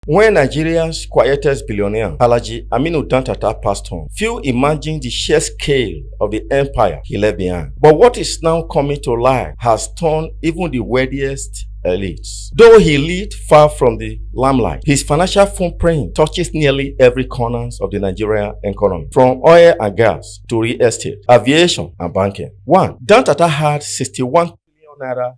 When Nigeria's quietest billionaire, Alhaji Aminu Dantata, passed on, few imagined the sheer scale of the empire he left behind. But what is now coming to light has turned even the wealthiest elites. Though he lived far from the limelight, his financial footprint touches nearly every corner of the Nigerian economy, from oil and gas to real estate, aviation, and banking. 1. Dantata had 61 billion naira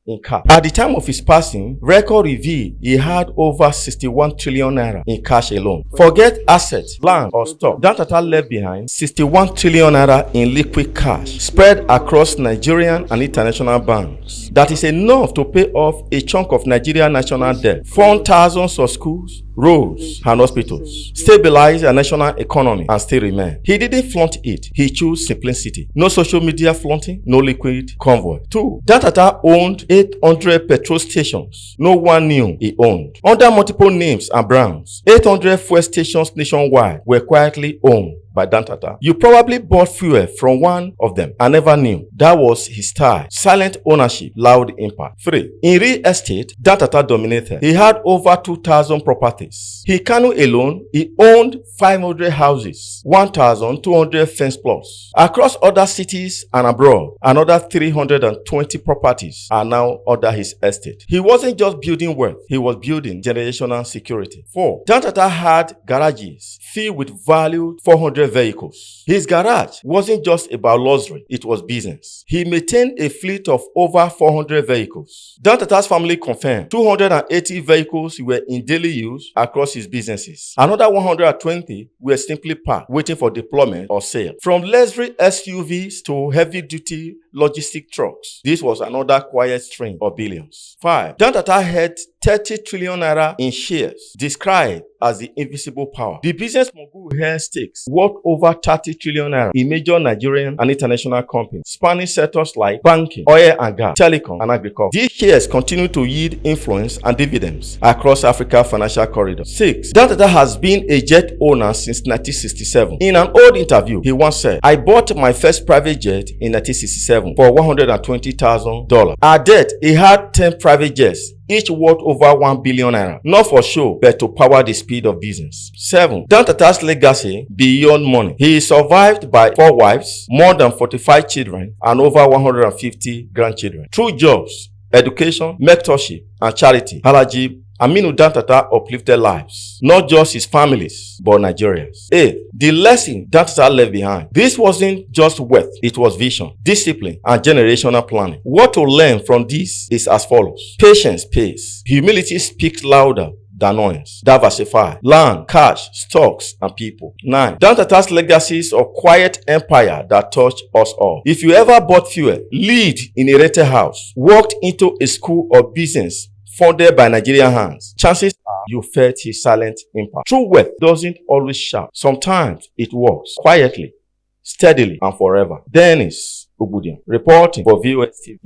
in cash. At the time of his passing, record revealed he had over 61 trillion naira in cash alone. Forget assets, land, or stock. Dantata left behind 61 trillion naira in liquid cash spread across Nigerian and international banks. That is enough to pay off a chunk of Nigerian national debt, fund thousands of schools, roads, and hospitals, stabilize a national economy, and still remain. He didn't flaunt it. He chose simplicity. No social media flaunting, no liquid convoy. 2. Dantata owned 800 petrol stations no one knew he owned. Under multiple names and brands, 800 fuel stations nationwide were quietly owned by Dantata. You probably bought fuel from one of them and never knew. That was his style. Silent ownership, loud impact. 3. In real estate, Dantata dominated. He had over 2,000 properties. In Kano alone, he owned 500 houses, 1,200 fence plots. Across other cities and abroad, another 320 properties are now under his estate. He wasn't just building wealth, he was building generational security. 4. Dantata had garages filled with valued 400 vehicles. His garage wasn't just about luxury, it was business. He maintained a fleet of over 400 vehicles. Dantata's family confirmed 280 vehicles were in daily use across his businesses. Another 120 were simply parked, waiting for deployment or sale. From luxury SUVs to heavy-duty logistic trucks, this was another quiet stream of billions. 5. Dantata had 30 trillion naira in shares, described as the invisible power. The business mogul held stakes worth over 30 trillion naira in major Nigerian and international companies, spanning sectors like banking, oil and gas, telecom, and agriculture. These shares continue to yield influence and dividends across Africa's financial corridor. 6. Dantata has been a jet owner since 1967. In an old interview, he once said, "I bought my first private jet in 1967 for $120,000. At that, he had 10 private jets, each worth over 1 billion naira. Not for show, but to power the speed of business." 7. Dantata's legacy beyond money. He is survived by 4 wives, more than 45 children, and over 150 grandchildren. Through jobs, education, mentorship, and charity, Alhaji Aminu Dantata uplifted lives, not just his families, but Nigerians. 8. The lesson Dantata left behind. This wasn't just wealth, it was vision, discipline, and generational planning. What to learn from this is as follows. Patience pays. Humility speaks louder than noise. Diversify. Land, cash, stocks, and people. 9. Dantata's legacies of quiet empire that touched us all. If you ever bought fuel, lived in a rented house, walked into a school or business funded by Nigerian hands, chances are you felt his silent impact. True wealth doesn't always shout. Sometimes it works quietly, steadily, and forever. Dennis Ogudian, reporting for VOS TV.